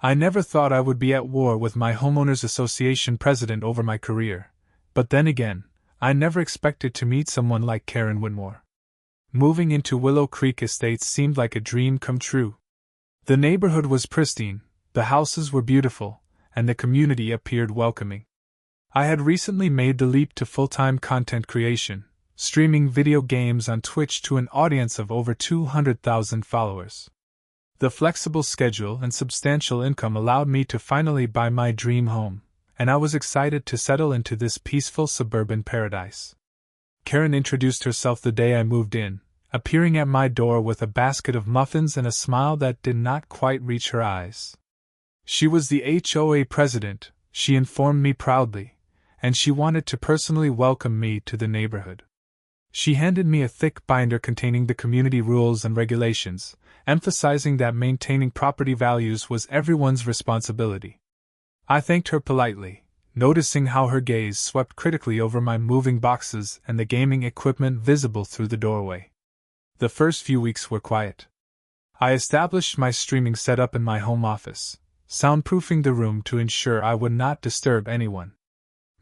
I never thought I would be at war with my homeowners association president over my career, but then again, I never expected to meet someone like Karen Whitmore. Moving into Willow Creek Estates seemed like a dream come true. The neighborhood was pristine, the houses were beautiful, and the community appeared welcoming. I had recently made the leap to full-time content creation, streaming video games on Twitch to an audience of over 200,000 followers. The flexible schedule and substantial income allowed me to finally buy my dream home, and I was excited to settle into this peaceful suburban paradise. Karen introduced herself the day I moved in, appearing at my door with a basket of muffins and a smile that did not quite reach her eyes. She was the HOA president, she informed me proudly, and she wanted to personally welcome me to the neighborhood. She handed me a thick binder containing the community rules and regulations, emphasizing that maintaining property values was everyone's responsibility. I thanked her politely, noticing how her gaze swept critically over my moving boxes and the gaming equipment visible through the doorway. The first few weeks were quiet. I established my streaming setup in my home office, soundproofing the room to ensure I would not disturb anyone.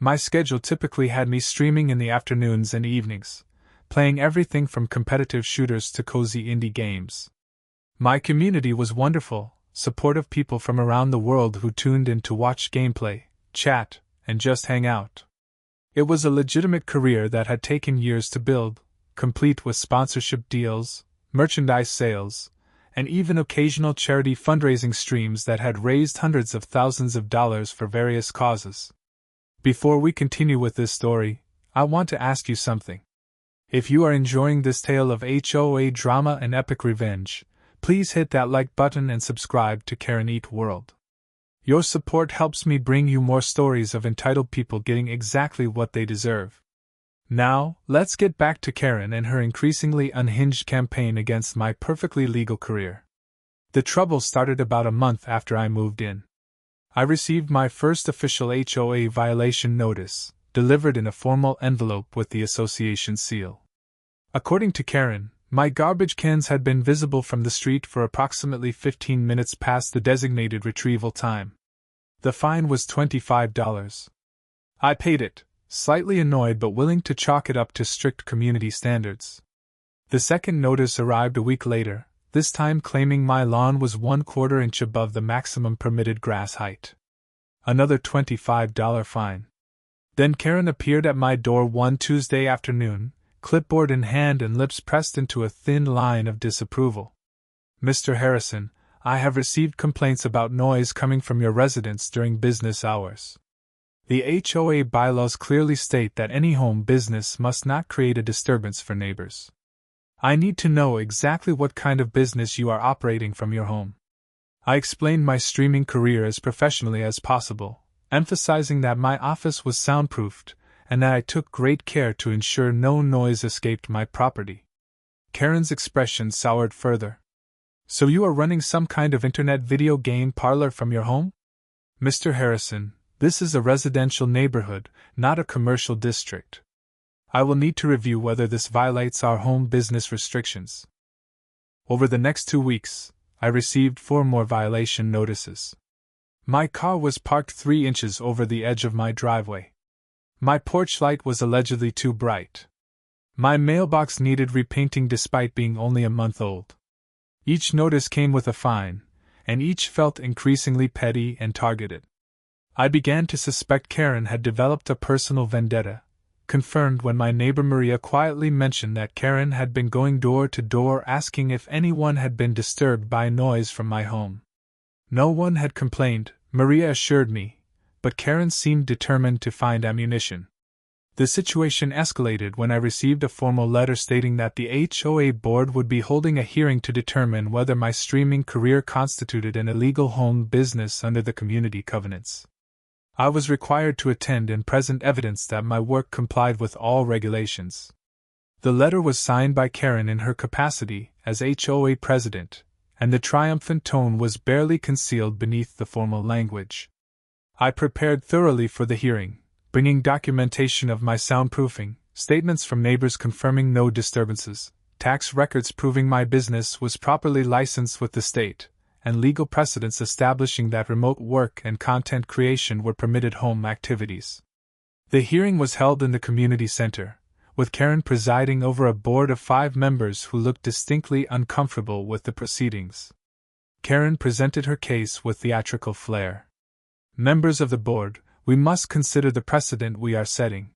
My schedule typically had me streaming in the afternoons and evenings, playing everything from competitive shooters to cozy indie games. My community was wonderful, supportive people from around the world who tuned in to watch gameplay, chat, and just hang out. It was a legitimate career that had taken years to build, complete with sponsorship deals, merchandise sales, and even occasional charity fundraising streams that had raised hundreds of thousands of dollars for various causes. Before we continue with this story, I want to ask you something. If you are enjoying this tale of HOA drama and epic revenge, please hit that like button and subscribe to Karen Eat World. Your support helps me bring you more stories of entitled people getting exactly what they deserve. Now, let's get back to Karen and her increasingly unhinged campaign against my perfectly legal career. The trouble started about a month after I moved in. I received my first official HOA violation notice, delivered in a formal envelope with the association seal. According to Karen, my garbage cans had been visible from the street for approximately 15 minutes past the designated retrieval time. The fine was $25. I paid it, slightly annoyed but willing to chalk it up to strict community standards. The second notice arrived a week later, this time claiming my lawn was 1/4 inch above the maximum permitted grass height. Another $25 fine. Then Karen appeared at my door one Tuesday afternoon, clipboard in hand and lips pressed into a thin line of disapproval. "Mr. Harrison, I have received complaints about noise coming from your residence during business hours. The HOA bylaws clearly state that any home business must not create a disturbance for neighbors. I need to know exactly what kind of business you are operating from your home." I explained my streaming career as professionally as possible, emphasizing that my office was soundproofed and that I took great care to ensure no noise escaped my property. Karen's expression soured further. "So you are running some kind of internet video game parlor from your home? Mr. Harrison, this is a residential neighborhood, not a commercial district. I will need to review whether this violates our home business restrictions." Over the next 2 weeks, I received 4 more violation notices. My car was parked 3 inches over the edge of my driveway. My porch light was allegedly too bright. My mailbox needed repainting despite being only a month old. Each notice came with a fine, and each felt increasingly petty and targeted. I began to suspect Karen had developed a personal vendetta, confirmed when my neighbor Maria quietly mentioned that Karen had been going door to door asking if anyone had been disturbed by noise from my home. No one had complained, Maria assured me, but Karen seemed determined to find ammunition. The situation escalated when I received a formal letter stating that the HOA board would be holding a hearing to determine whether my streaming career constituted an illegal home business under the community covenants. I was required to attend and present evidence that my work complied with all regulations. The letter was signed by Karen in her capacity as HOA president, and the triumphant tone was barely concealed beneath the formal language. I prepared thoroughly for the hearing, bringing documentation of my soundproofing, statements from neighbors confirming no disturbances, tax records proving my business was properly licensed with the state, and legal precedents establishing that remote work and content creation were permitted home activities. The hearing was held in the community center, with Karen presiding over a board of 5 members who looked distinctly uncomfortable with the proceedings. Karen presented her case with theatrical flair. "Members of the board, we must consider the precedent we are setting.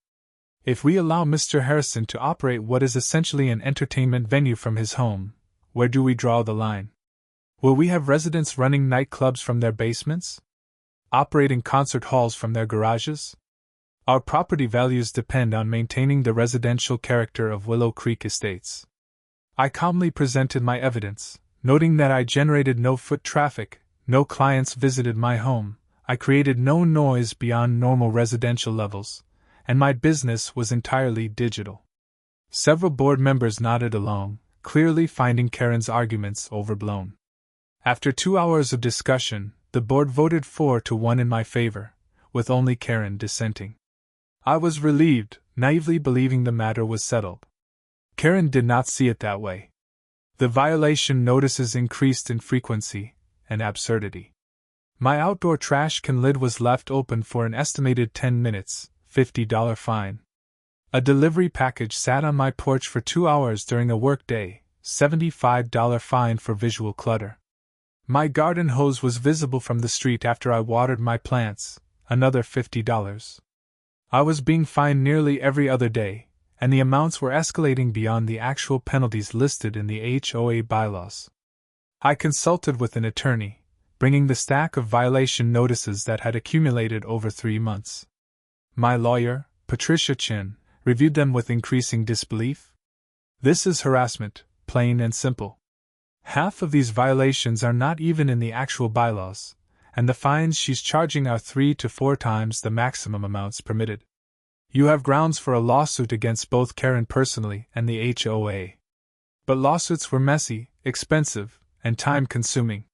If we allow Mr. Harrison to operate what is essentially an entertainment venue from his home, where do we draw the line? Will we have residents running nightclubs from their basements? Operating concert halls from their garages? Our property values depend on maintaining the residential character of Willow Creek Estates." I calmly presented my evidence, noting that I generated no foot traffic, no clients visited my home, I created no noise beyond normal residential levels, and my business was entirely digital. Several board members nodded along, clearly finding Karen's arguments overblown. After 2 hours of discussion, the board voted 4-1 in my favor, with only Karen dissenting. I was relieved, naively believing the matter was settled. Karen did not see it that way. The violation notices increased in frequency and absurdity. My outdoor trash can lid was left open for an estimated 10 minutes, $50 fine. A delivery package sat on my porch for 2 hours during a workday, $75 fine for visual clutter. My garden hose was visible from the street after I watered my plants, another $50. I was being fined nearly every other day, and the amounts were escalating beyond the actual penalties listed in the HOA bylaws. I consulted with an attorney, bringing the stack of violation notices that had accumulated over 3 months. My lawyer, Patricia Chin, reviewed them with increasing disbelief. "This is harassment, plain and simple. Half of these violations are not even in the actual bylaws, and the fines she's charging are 3 to 4 times the maximum amounts permitted. You have grounds for a lawsuit against both Karen personally and the HOA. But lawsuits were messy, expensive, and time-consuming.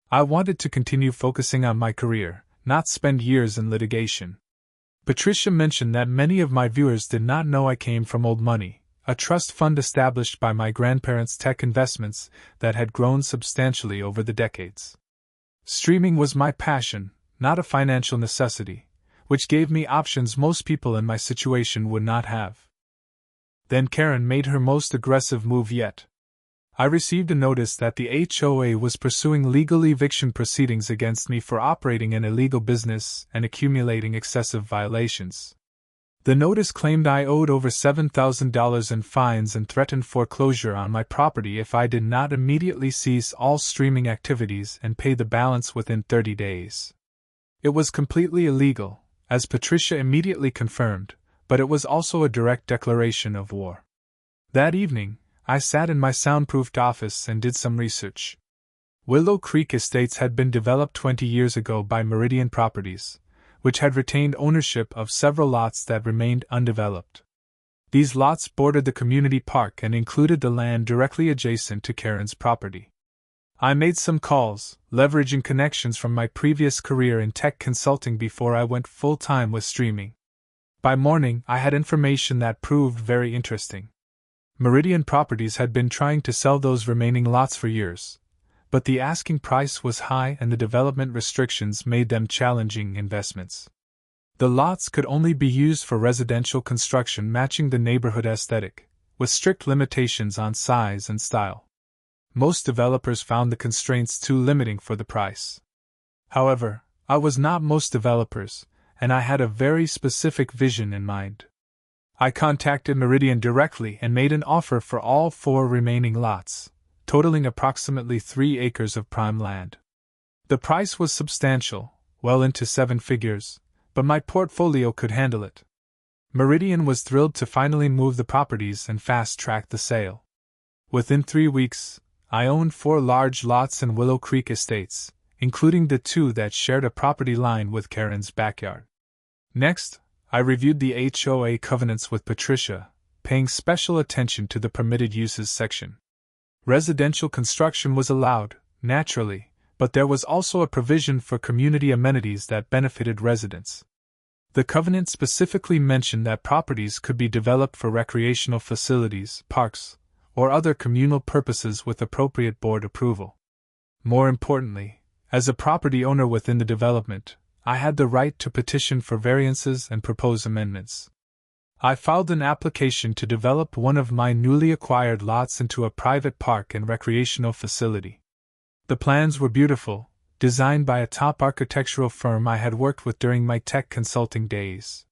I wanted to continue focusing on my career, not spend years in litigation." Patricia mentioned that many of my viewers did not know I came from Old Money, a trust fund established by my grandparents' tech investments that had grown substantially over the decades. Streaming was my passion, not a financial necessity, which gave me options most people in my situation would not have. Then Karen made her most aggressive move yet. I received a notice that the HOA was pursuing legal eviction proceedings against me for operating an illegal business and accumulating excessive violations. The notice claimed I owed over $7,000 in fines and threatened foreclosure on my property if I did not immediately cease all streaming activities and pay the balance within 30 days. It was completely illegal, as Patricia immediately confirmed, but it was also a direct declaration of war. That evening, I sat in my soundproofed office and did some research. Willow Creek Estates had been developed 20 years ago by Meridian Properties, which had retained ownership of several lots that remained undeveloped. These lots bordered the community park and included the land directly adjacent to Karen's property. I made some calls, leveraging connections from my previous career in tech consulting before I went full-time with streaming. By morning, I had information that proved very interesting. Meridian Properties had been trying to sell those remaining lots for years, but the asking price was high and the development restrictions made them challenging investments. The lots could only be used for residential construction matching the neighborhood aesthetic, with strict limitations on size and style. Most developers found the constraints too limiting for the price. However, I was not most developers, and I had a very specific vision in mind. I contacted Meridian directly and made an offer for all 4 remaining lots, totaling approximately 3 acres of prime land. The price was substantial, well into 7 figures, but my portfolio could handle it. Meridian was thrilled to finally move the properties and fast-track the sale. Within 3 weeks, I owned 4 large lots in Willow Creek Estates, including the 2 that shared a property line with Karen's backyard. Next, I reviewed the HOA covenants with Patricia, paying special attention to the permitted uses section. Residential construction was allowed, naturally, but there was also a provision for community amenities that benefited residents. The covenant specifically mentioned that properties could be developed for recreational facilities, parks, or other communal purposes with appropriate board approval. More importantly, as a property owner within the development, I had the right to petition for variances and propose amendments. I filed an application to develop one of my newly acquired lots into a private park and recreational facility. The plans were beautiful, designed by a top architectural firm I had worked with during my tech consulting days.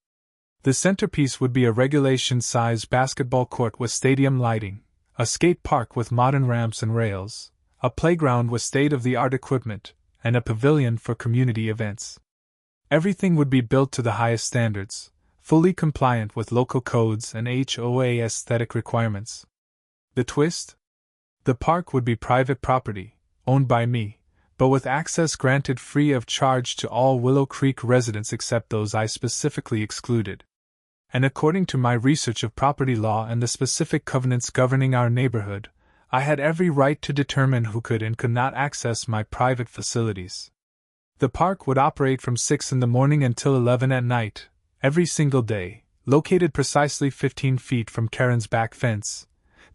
The centerpiece would be a regulation-size basketball court with stadium lighting, a skate park with modern ramps and rails, a playground with state-of-the-art equipment, and a pavilion for community events. Everything would be built to the highest standards, fully compliant with local codes and HOA aesthetic requirements. The twist? The park would be private property, owned by me, but with access granted free of charge to all Willow Creek residents except those I specifically excluded. And according to my research of property law and the specific covenants governing our neighborhood, I had every right to determine who could and could not access my private facilities. The park would operate from 6 in the morning until 11 at night, every single day, located precisely 15 feet from Karen's back fence,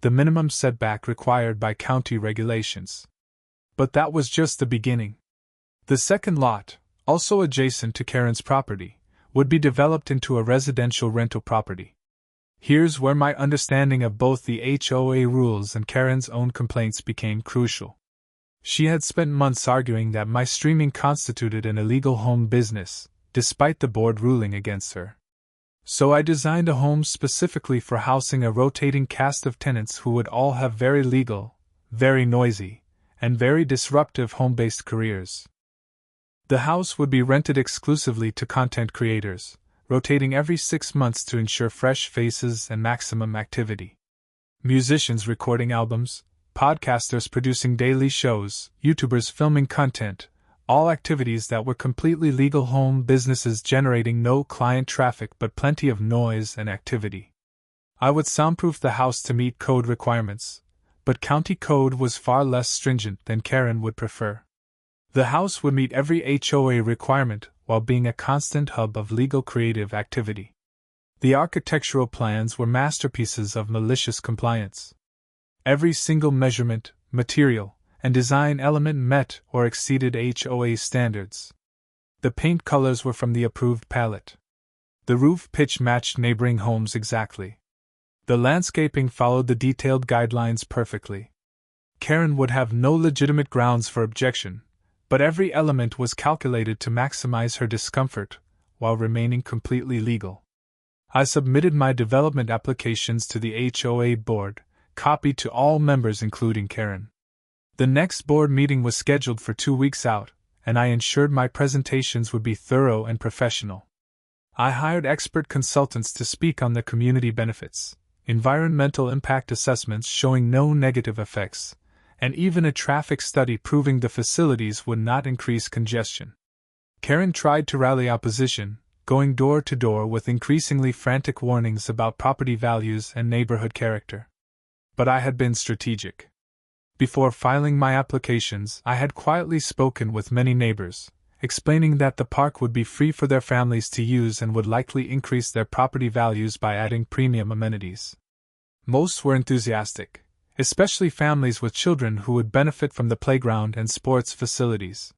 the minimum setback required by county regulations. But that was just the beginning. The second lot, also adjacent to Karen's property, would be developed into a residential rental property. Here's where my understanding of both the HOA rules and Karen's own complaints became crucial. She had spent months arguing that my streaming constituted an illegal home business, despite the board ruling against her. So I designed a home specifically for housing a rotating cast of tenants who would all have very legal, very noisy, and very disruptive home-based careers. The house would be rented exclusively to content creators, rotating every 6 months to ensure fresh faces and maximum activity. Musicians recording albums, podcasters producing daily shows, YouTubers filming content, all activities that were completely legal home businesses generating no client traffic but plenty of noise and activity. I would soundproof the house to meet code requirements, but county code was far less stringent than Karen would prefer. The house would meet every HOA requirement while being a constant hub of legal creative activity. The architectural plans were masterpieces of malicious compliance. Every single measurement, material, and design element met or exceeded HOA standards. The paint colors were from the approved palette. The roof pitch matched neighboring homes exactly. The landscaping followed the detailed guidelines perfectly. Karen would have no legitimate grounds for objection, but every element was calculated to maximize her discomfort while remaining completely legal. I submitted my development applications to the HOA board, copied to all members including Karen. The next board meeting was scheduled for 2 weeks out, and I ensured my presentations would be thorough and professional. I hired expert consultants to speak on the community benefits, environmental impact assessments showing no negative effects, and even a traffic study proving the facilities would not increase congestion. Karen tried to rally opposition, going door to door with increasingly frantic warnings about property values and neighborhood character. But I had been strategic. Before filing my applications, I had quietly spoken with many neighbors, explaining that the park would be free for their families to use and would likely increase their property values by adding premium amenities. Most were enthusiastic, especially families with children who would benefit from the playground and sports facilities.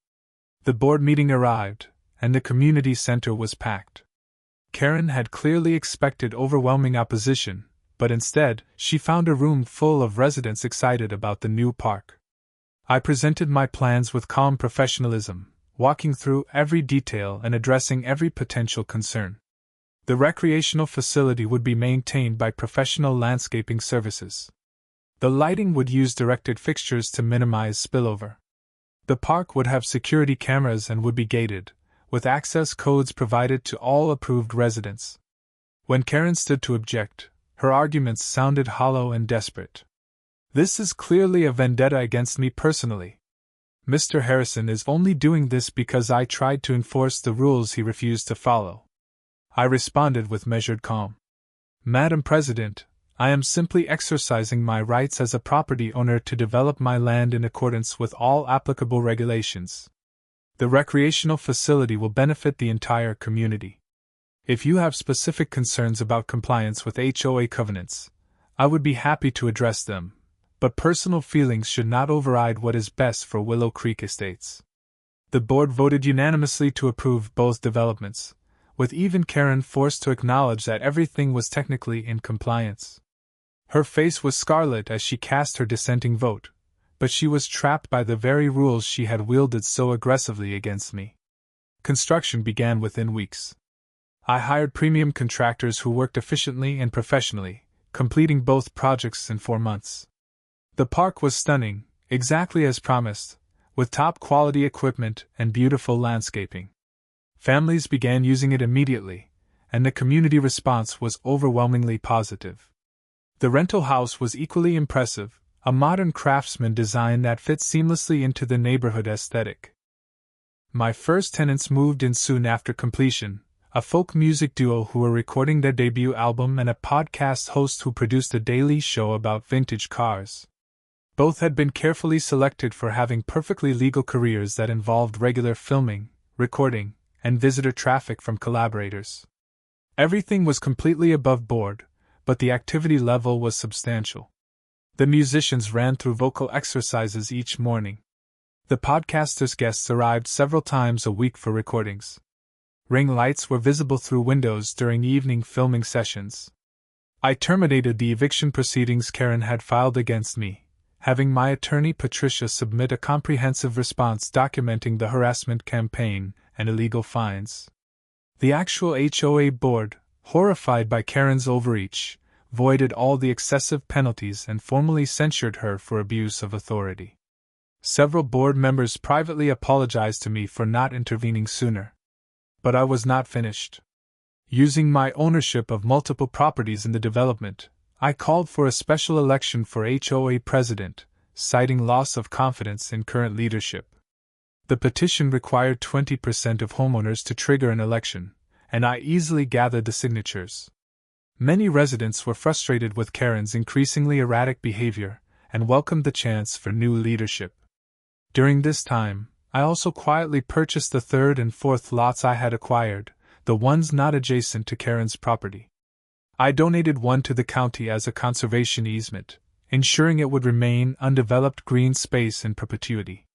The board meeting arrived, and the community center was packed. Karen had clearly expected overwhelming opposition, but instead, she found a room full of residents excited about the new park. I presented my plans with calm professionalism, walking through every detail and addressing every potential concern. The recreational facility would be maintained by professional landscaping services. The lighting would use directed fixtures to minimize spillover. The park would have security cameras and would be gated, with access codes provided to all approved residents. When Karen stood to object, her arguments sounded hollow and desperate. "This is clearly a vendetta against me personally. Mr. Harrison is only doing this because I tried to enforce the rules he refused to follow." I responded with measured calm. "Madam President, I am simply exercising my rights as a property owner to develop my land in accordance with all applicable regulations. The recreational facility will benefit the entire community. If you have specific concerns about compliance with HOA covenants, I would be happy to address them, but personal feelings should not override what is best for Willow Creek Estates. The board voted unanimously to approve both developments, with even Karen forced to acknowledge that everything was technically in compliance. Her face was scarlet as she cast her dissenting vote, but she was trapped by the very rules she had wielded so aggressively against me. Construction began within weeks. I hired premium contractors who worked efficiently and professionally, completing both projects in 4 months. The park was stunning, exactly as promised, with top-quality equipment and beautiful landscaping. Families began using it immediately, and the community response was overwhelmingly positive. The rental house was equally impressive, a modern craftsman design that fit seamlessly into the neighborhood aesthetic. My first tenants moved in soon after completion, a folk music duo who were recording their debut album and a podcast host who produced a daily show about vintage cars. Both had been carefully selected for having perfectly legal careers that involved regular filming, recording, and visitor traffic from collaborators. Everything was completely above board, but the activity level was substantial. The musicians ran through vocal exercises each morning. The podcaster's guests arrived several times a week for recordings. Ring lights were visible through windows during evening filming sessions. I terminated the eviction proceedings Karen had filed against me, having my attorney Patricia submit a comprehensive response documenting the harassment campaign and illegal fines. The actual HOA board, horrified by Karen's overreach, voided all the excessive penalties and formally censured her for abuse of authority. Several board members privately apologized to me for not intervening sooner. But I was not finished. Using my ownership of multiple properties in the development, I called for a special election for HOA president, citing loss of confidence in current leadership. The petition required 20% of homeowners to trigger an election, and I easily gathered the signatures. Many residents were frustrated with Karen's increasingly erratic behavior and welcomed the chance for new leadership. During this time, I also quietly purchased the third and fourth lots I had acquired, the ones not adjacent to Karen's property. I donated one to the county as a conservation easement, ensuring it would remain undeveloped green space in perpetuity.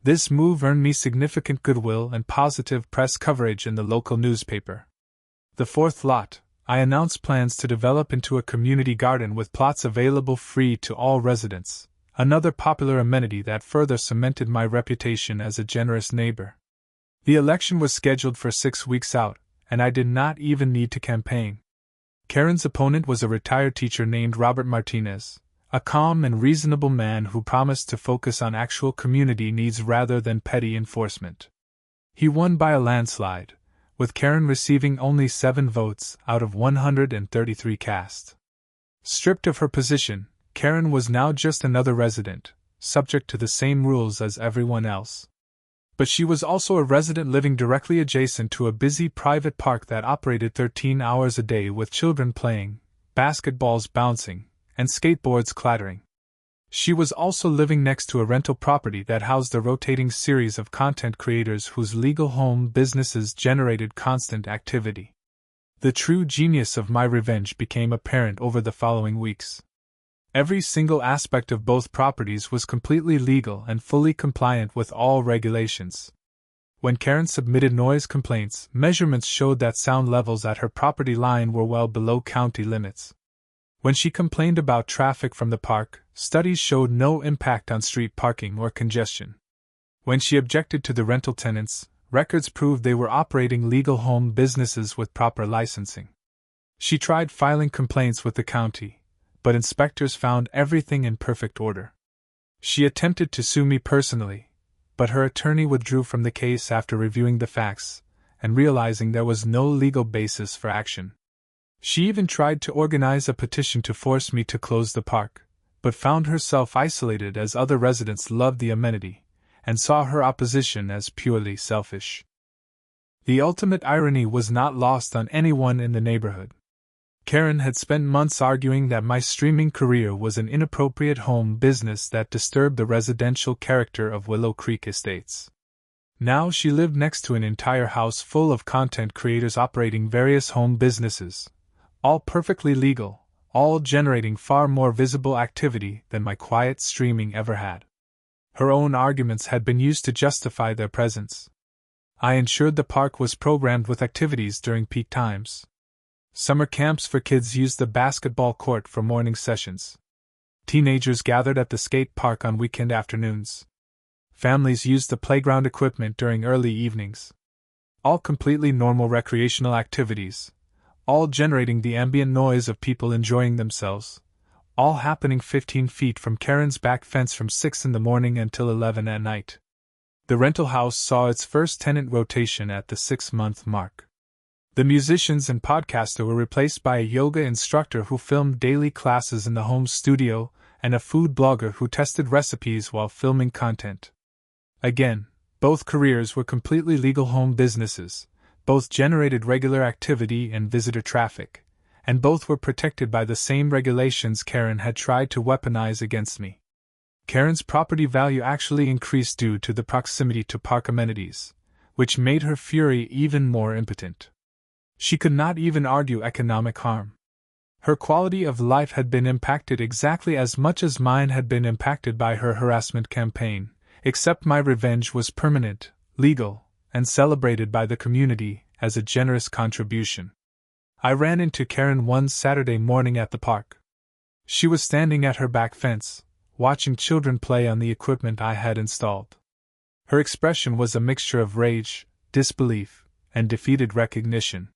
This move earned me significant goodwill and positive press coverage in the local newspaper. The fourth lot, I announced plans to develop into a community garden with plots available free to all residents, another popular amenity that further cemented my reputation as a generous neighbor. The election was scheduled for 6 weeks out, and I did not even need to campaign. Karen's opponent was a retired teacher named Robert Martinez, a calm and reasonable man who promised to focus on actual community needs rather than petty enforcement. He won by a landslide, with Karen receiving only 7 votes out of 133 cast. Stripped of her position, Karen was now just another resident, subject to the same rules as everyone else. But she was also a resident living directly adjacent to a busy private park that operated 13 hours a day with children playing, basketballs bouncing, and skateboards clattering. She was also living next to a rental property that housed a rotating series of content creators whose legal home businesses generated constant activity. The true genius of my revenge became apparent over the following weeks. Every single aspect of both properties was completely legal and fully compliant with all regulations. When Karen submitted noise complaints, measurements showed that sound levels at her property line were well below county limits. When she complained about traffic from the park, studies showed no impact on street parking or congestion. When she objected to the rental tenants, records proved they were operating legal home businesses with proper licensing. She tried filing complaints with the county, but inspectors found everything in perfect order. She attempted to sue me personally, but her attorney withdrew from the case after reviewing the facts and realizing there was no legal basis for action. She even tried to organize a petition to force me to close the park, but found herself isolated as other residents loved the amenity and saw her opposition as purely selfish. The ultimate irony was not lost on anyone in the neighborhood. Karen had spent months arguing that my streaming career was an inappropriate home business that disturbed the residential character of Willow Creek Estates. Now she lived next to an entire house full of content creators operating various home businesses, all perfectly legal, all generating far more visible activity than my quiet streaming ever had. Her own arguments had been used to justify their presence. I ensured the park was programmed with activities during peak times. Summer camps for kids used the basketball court for morning sessions. Teenagers gathered at the skate park on weekend afternoons. Families used the playground equipment during early evenings. All completely normal recreational activities, all generating the ambient noise of people enjoying themselves, all happening 15 feet from Karen's back fence from 6 in the morning until 11 at night. The rental house saw its first tenant rotation at the 6-month mark. The musicians and podcaster were replaced by a yoga instructor who filmed daily classes in the home studio and a food blogger who tested recipes while filming content. Again, both careers were completely legal home businesses, both generated regular activity and visitor traffic, and both were protected by the same regulations Karen had tried to weaponize against me. Karen's property value actually increased due to the proximity to park amenities, which made her fury even more impotent. She could not even argue economic harm. Her quality of life had been impacted exactly as much as mine had been impacted by her harassment campaign, except my revenge was permanent, legal, and celebrated by the community as a generous contribution. I ran into Karen one Saturday morning at the park. She was standing at her back fence, watching children play on the equipment I had installed. Her expression was a mixture of rage, disbelief, and defeated recognition.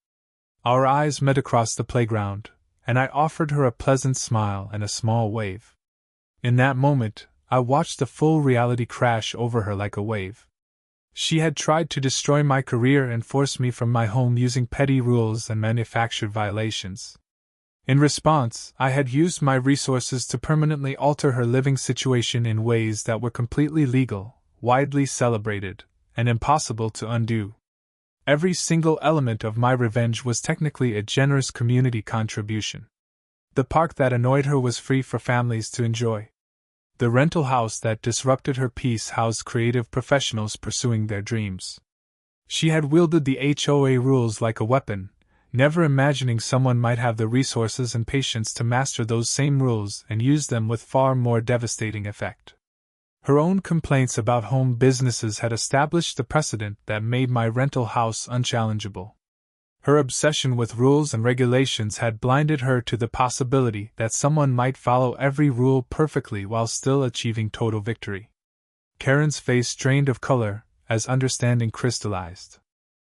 Our eyes met across the playground, and I offered her a pleasant smile and a small wave. In that moment, I watched the full reality crash over her like a wave. She had tried to destroy my career and force me from my home using petty rules and manufactured violations. In response, I had used my resources to permanently alter her living situation in ways that were completely legal, widely celebrated, and impossible to undo. Every single element of my revenge was technically a generous community contribution. The park that annoyed her was free for families to enjoy. The rental house that disrupted her peace housed creative professionals pursuing their dreams. She had wielded the HOA rules like a weapon, never imagining someone might have the resources and patience to master those same rules and use them with far more devastating effect. Her own complaints about home businesses had established the precedent that made my rental house unchallengeable. Her obsession with rules and regulations had blinded her to the possibility that someone might follow every rule perfectly while still achieving total victory. Karen's face drained of color as understanding crystallized.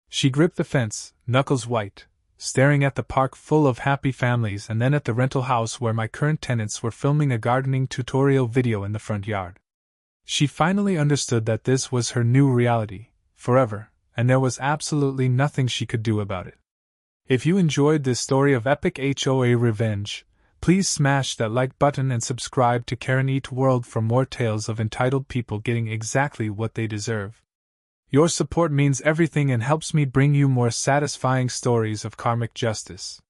She gripped the fence, knuckles white, staring at the park full of happy families and then at the rental house where my current tenants were filming a gardening tutorial video in the front yard. She finally understood that this was her new reality, forever, and there was absolutely nothing she could do about it. If you enjoyed this story of epic HOA revenge, please smash that like button and subscribe to Karen Eat World for more tales of entitled people getting exactly what they deserve. Your support means everything and helps me bring you more satisfying stories of karmic justice.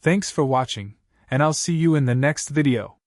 Thanks for watching, and I'll see you in the next video.